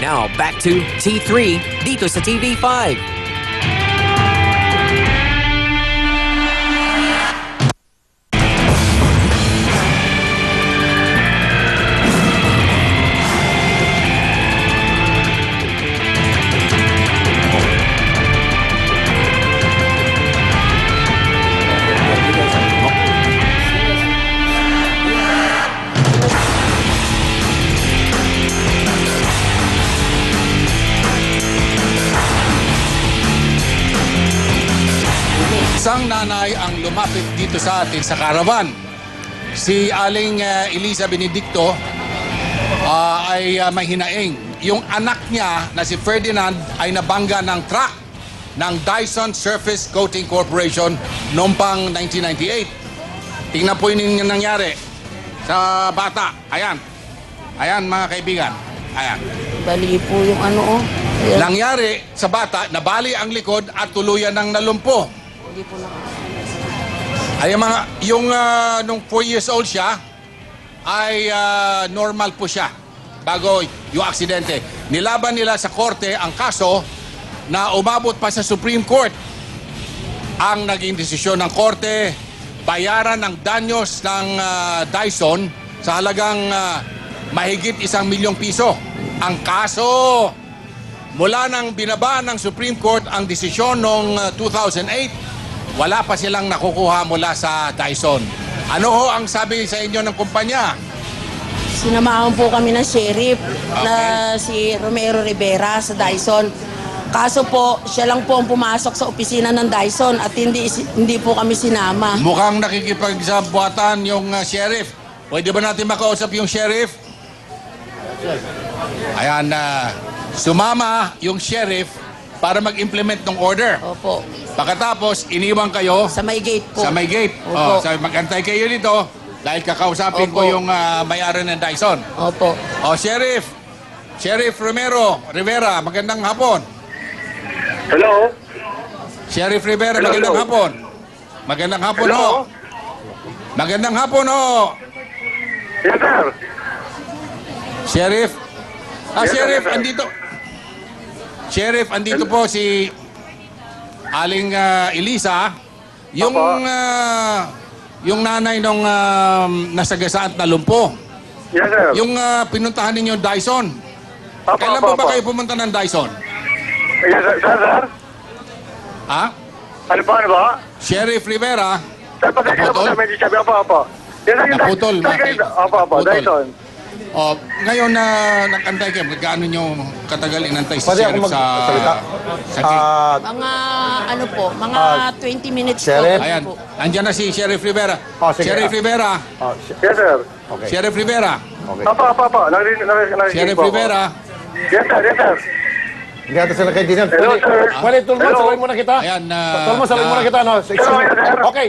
Now back to T3 dito sa TV5. Isang nanay ang lumapit dito sa atin sa caravan. Si Aling Elisa Benedicto ay may hinaing. Yung anak niya na si Ferdinand ay nabangga ng truck ng Dyson Surface Coating Corporation noong pang 1998. Tingnan po yung nangyari sa bata. Ayan. Ayan mga kaibigan. Ayan. Bali po yung ano, oh. Ayan. Nangyari sa bata, nabali ang likod at tuluyan ng nalumpo. Hindi po na. Ay yung nung 4 years old siya ay normal po siya bago yung aksidente. Nilaban nila sa korte ang kaso na umabot pa sa Supreme Court. Ang naging desisyon ng korte, bayaran ng danyos ng Dyson sa halagang mahigit 1 milyong piso. Ang kaso, mula nang binaba ng Supreme Court ang desisyon noong 2008, wala pa silang nakukuha mula sa Dyson. Ano ho ang sabi sa inyo ng kumpanya? Sinamahan po kami ng sheriff na si Romero Rivera sa Dyson. Kaso po, siya lang po ang pumasok sa opisina ng Dyson at hindi po kami sinama. Mukhang nakikipagsabuatan yung sheriff. Pwede ba natin makausap yung sheriff? Ayan, sumama yung sheriff para mag-implement ng order. Opo. Pagkatapos, iniwan kayo Sa may gate po. sa may gate. Opo. Sabi, mag-antay kayo dito dahil kakausapin ko Opo. yung may-ari ng Dyson. Opo. Sheriff! Sheriff Romero Rivera, magandang hapon. Hello? Sheriff Rivera, Hello, magandang hello. hapon. Magandang hapon, Hello? ho. Magandang hapon, ho. Yes, sir. Sheriff? Yes, Sheriff, sir. andito. Sheriff, andito po si Aling Elisa. Yung, Opo. yung nanay nung nasagasaan at nalumpo. Yes, sir. Yung pinuntahan ninyo Dyson. Opo, Kailan opo, po ba opo. kayo pumunta ng Dyson? Yes, sir. Sir? Ha? Ano ba? Sheriff Rivera, Sir, pasensya na po, Naputol? sir. Medyo sabi, opo. Yes, sir. Naputol, Sir, Maki. Opo, Naputol. Dyson. ngayon na nag-antay kayo, gaano nyo katagal inantay si Pwede ako Sheriff magsalita? sa gate? Mga ano po, mga 20 minutes Sheriff? po. Ayan, andyan na si Sheriff Rivera. Sige. Sheriff Rivera, Yes, sir. Okay. Sheriff Rivera, Opo. Narinig Sheriff po ako. Rivera. Yes, sir. Yes, sir. Hindi natin sila kay Dinan. Hello, sir. Pwede, tulmo, Hello. salawin muna kita. Ayan, Tulmo, salawin muna kita. No? Hello, sir. Okay,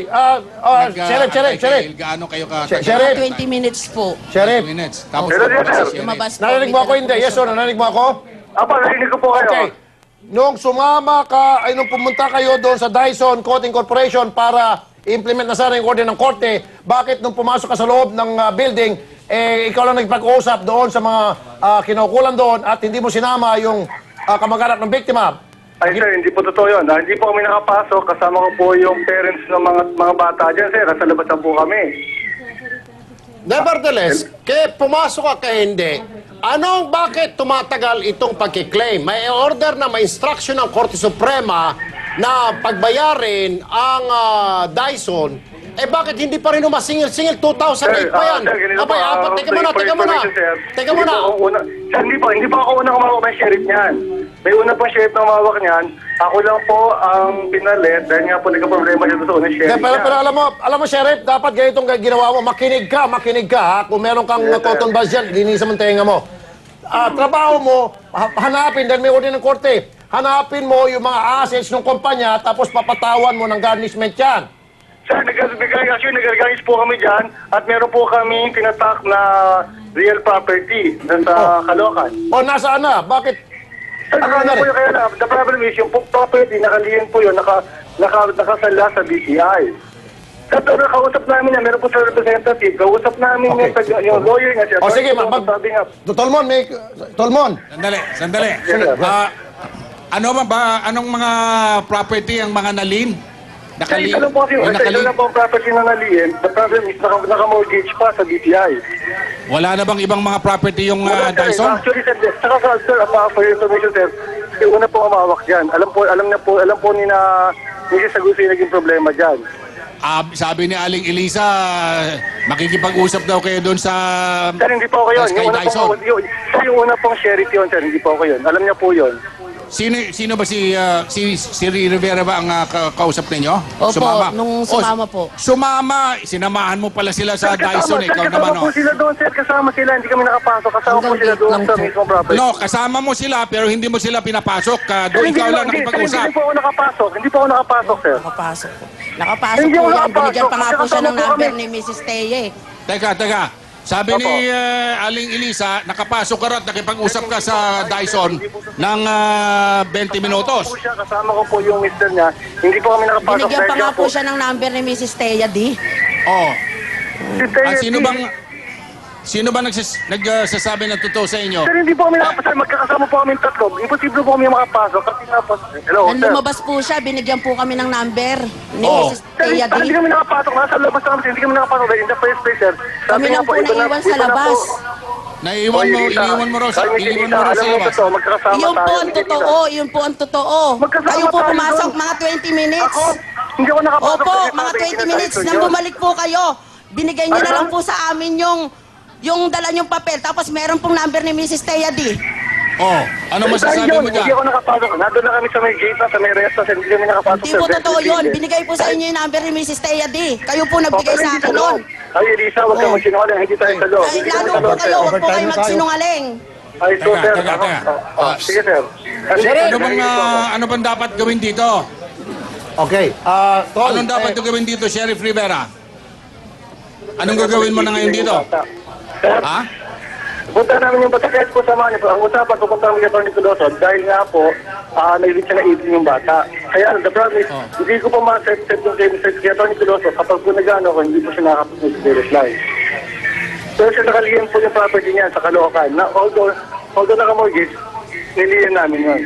Sheriff. Gaano kayo ka... Sheriff. 20 minutes po. 2 Sheriff, minutes. Tapos Hello, lumabas sir. si Sheriff. Lumabas po. narinig mo ako hindi? Yes or no? Narinig mo ako? Opo, narinig ko po kayo. Okay. Nung sumama ka, ay nung pumunta kayo doon sa Dyson Coating Corporation para implement na sana yung order ng korte, bakit nung pumasok ka sa loob ng building, ikaw lang nagpag-usap doon sa mga kinukulan doon at hindi mo sinama yung kamag-anak ng biktima? Ay, sir, hindi po totoo yun. Hindi po kami nakapasok. Kasama ko po yung parents ng mga bata dyan, sir. Nasa labas lang po kami. Nevertheless, pumasok ka hindi, bakit tumatagal itong pagkiklaim? May order na may instruction ng Korte Suprema na pagbayarin ang Dyson, bakit hindi pa rin umasingil-singil? 2008 pa yan. Sir, ganito Abay, po, teka muna. for information, sir. Teka muna. Sir, hindi po ako unang umawak ng sheriff niyan. May una pang sheriff na umawak niyan. Ako lang po ang pinalit dahil nga po nagka-problema siya doon sa sheriff Pero niya. alam mo, Sheriff, dapat ganitong ginawa mo. Makinig ka, ha? Kung meron kang Yes, sir. cotton buds dyan, linisan mo ang tenga mo. Trabaho mo, hanapin, dahil may order ng korte, hanapin mo yung mga assets ng kumpanya, tapos papatawan mo ng garnishment yan. Sir, nag-organize po kami dyan at meron po kami tinatak na real property sa Caloocan. O, nasaan na? Bakit? Sir, Ano na po rin? yung kaya na, the problem is yung property, nakalihin po yun, nakasala sa BCI. Kausap namin niya, meron po sa representative. Kausap namin yung lawyer niya. O sige, sabi nga, Tolmon, Tolmon. Sandali. Anong mga property ang mga nalin? Kasi ito lang po kasi, ito lang po ang property na naliin. The problem is, naka-mortgage pa sa BPI. Wala na bang ibang mga property yung Dyson? Actually, sir, for your information, sir, yung una po umawak dyan. Alam po ni na Mrs. Aguso yung naging problema dyan. Sabi ni Aling Elisa, makikipag-usap daw kayo doon sa Sir, hindi po ako yun. kay Dyson. Yung una pong sheriff yun, sir, hindi po ako yun. Alam niya po yun. Sino ba si Rivera ba ang kausap ninyo? Opo, nung sumama po. Sumama, sinamahan mo pala sila sa Dyson, ikaw naman, Kasama po sila doon, sir. Kasama sila, hindi kami nakapasok. Kasama po Hanggang sila gate doon lang sa po. mismong property. No, kasama mo sila pero hindi mo sila pinapasok. Doon ikaw lang nakipag-usap. Hindi po ako nakapasok. Hindi po ako nakapasok, sir. Nakapasok po. Nakapasok Hindi po ako yan. nakapasok. Binigyan pa nga po siya ng Nakasama po number kami. ni Mrs. Teye. Teka. Sabi Opo. ni Aling Elisa, nakapasok ka rin at nakipag-usap ka sa Dyson ng 20 minutos. Kasama po siya, kasama ko po yung mister niya. Hindi po kami nakapasok. Binigyan pa dahil nga nga po siya ng number ni Mrs. Teye, di. Oh. Si Teo, Sino ba nagsasabi ng totoo sa inyo? Sir, hindi po kami nakapasok. Magkakasama po kami tatlo. Imposible po kami makapasok. Kasi nga po, hello, Nang sir. lumabas po siya, binigyan po kami ng number ni Oo. Mrs. Sir, Teye, hindi di. kami nakapasok. Nasa labas na kami. Hindi kami nakapasok. In the first place, sir. Kami lang po naiwan sa labas. Iniwan mo raw sa labas. Magkakasama Iyon po tayo. ang totoo, iyon po ang totoo. Magkasama Kayo po tayo pumasok doon. mga 20 minutes. Ako, hindi ako nakapasok. Opo, kasi mga sabi 20 niya, minutes Dyson nang yun. bumalik po kayo. Binigay niyo na Ano? lang po sa amin yung dala niyong papel. Tapos meron pong number ni Mrs. Tea D. Oh, ano masasabi Dahil mo yun, dyan? Hindi ako nakapasok. Nandun na kami sa may gate, sa may restaurant. Hindi kami nakapasok. Hindi sir. po Very totoo yun. clear. Binigay po sa inyo yung number ni Mrs. Tea D. Kayo po nagbigay Okay, sa hindi akin loob. noon. Ay, Elisa, huwag kang magsinungaling. Hindi tayo sa loob. Ay, Hindi kami lalo sa po loob, kayo, sir. huwag po kayo magsinungaling. Ay, so, sir. Teka. Sige, sir. Ano bang dapat gawin dito? Okay. Tol, Anong dapat gawin dito, Sheriff Rivera? Anong gagawin mo na ngayon dito? Ha? Punta namin yung bata, kahit po samahan niyo po. Ang usapan, pupunta namin yung Atty. Tuloson dahil nga po, nailit siya na 18 yung bata. Kaya, the problem is, hindi ko pa ma-set yung kay Atty. Tuloson. Kapag po nag-ano ko, hindi po siya nakapag-reply. Pero siya nakaliyan po yung property niya sa Caloocan. Na although naka-mortgage, niliyan namin yun.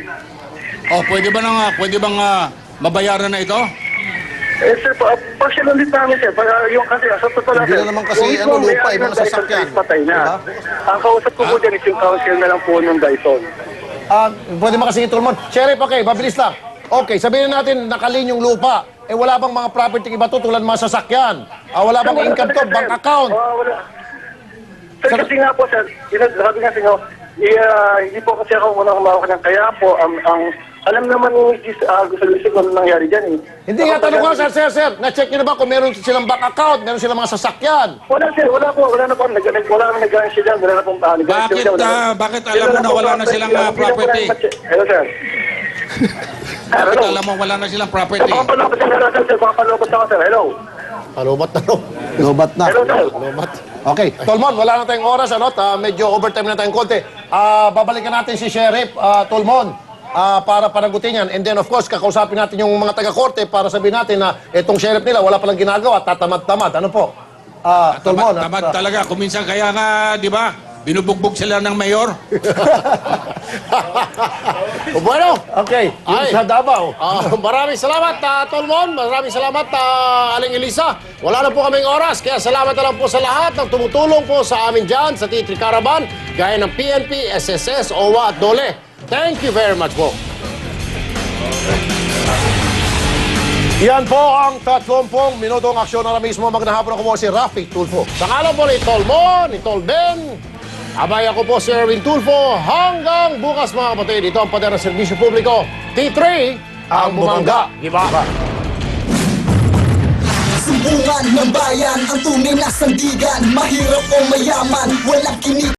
Oh, pwede bang mabayaran na ito? Eh, sir, partial ulit namin, sir. Yung kasi, sa totoo lang, Hindi sir. na naman kasi, yung lupa, may-ari ibang ng Dyson sasakyan. is patay na. Diba? Ang kausap ko po dyan is yung council na lang po ng Dyson. Pwede makasingit, Tolmon. Sheriff, okay, mabilis lang. Okay, sabihin natin, nakalin yung lupa. Eh, wala bang mga property iba to tulad mga sasakyan? Wala bang income to, bank account? Wala. Sir, kasi nga po, sir, sabi nga sa inyo, hindi po kasi ako muna kumawak ng kaya po, alam naman ni Gusto kung ano nangyari dyan eh. Hindi nga, tanong ko, sir. Na-check nyo na ba kung meron silang bank account, meron silang mga sasakyan? Wala, sir, wala na po, wala naman nag-garansya dyan, wala na pong Bakit alam mo na wala na silang property? Hello, sir. Bakit alam mo wala na silang property? Papalokot ako, sir. Hello. Alubat na no. Lobat na. Hello, sir. Okay, Tolmon, wala na tayong oras, medyo overtime na tayong konti. Babalikan natin si Sheriff Tolmon para panagutin yan. And then, of course, kakausapin natin yung mga taga-korte para sabihin natin na itong sheriff nila wala palang ginagawa, tatamad-tamad. Ano po? Tolmon. Tamad talaga. Kuminsan kaya nga, di ba, binubugbog sila ng mayor. Bueno, Okay, yung Ay. sa Davao. maraming salamat, Tolmon. Maraming salamat, Aling Elisa. Wala na po kaming oras, kaya salamat na lang po sa lahat ng tumutulong po sa amin dyan sa T3 Caravan, gaya ng PNP, SSS, OWA at DOLE. Thank you very much po. Yan po ang 30 minutong aksyon na mismo. Magandang hapon ako po si Rafi Tulfo. Sa ngalan po ni Tolmon, ni Tolben, abay ako po si Erwin Tulfo. Hanggang bukas mga kapatid, ito ang pader ng serbisyo publiko. T3, ang bumangga. Diba? Sumbungan ng bayan, ang tunay na sandigan. Mahirap o mayaman, walang kinig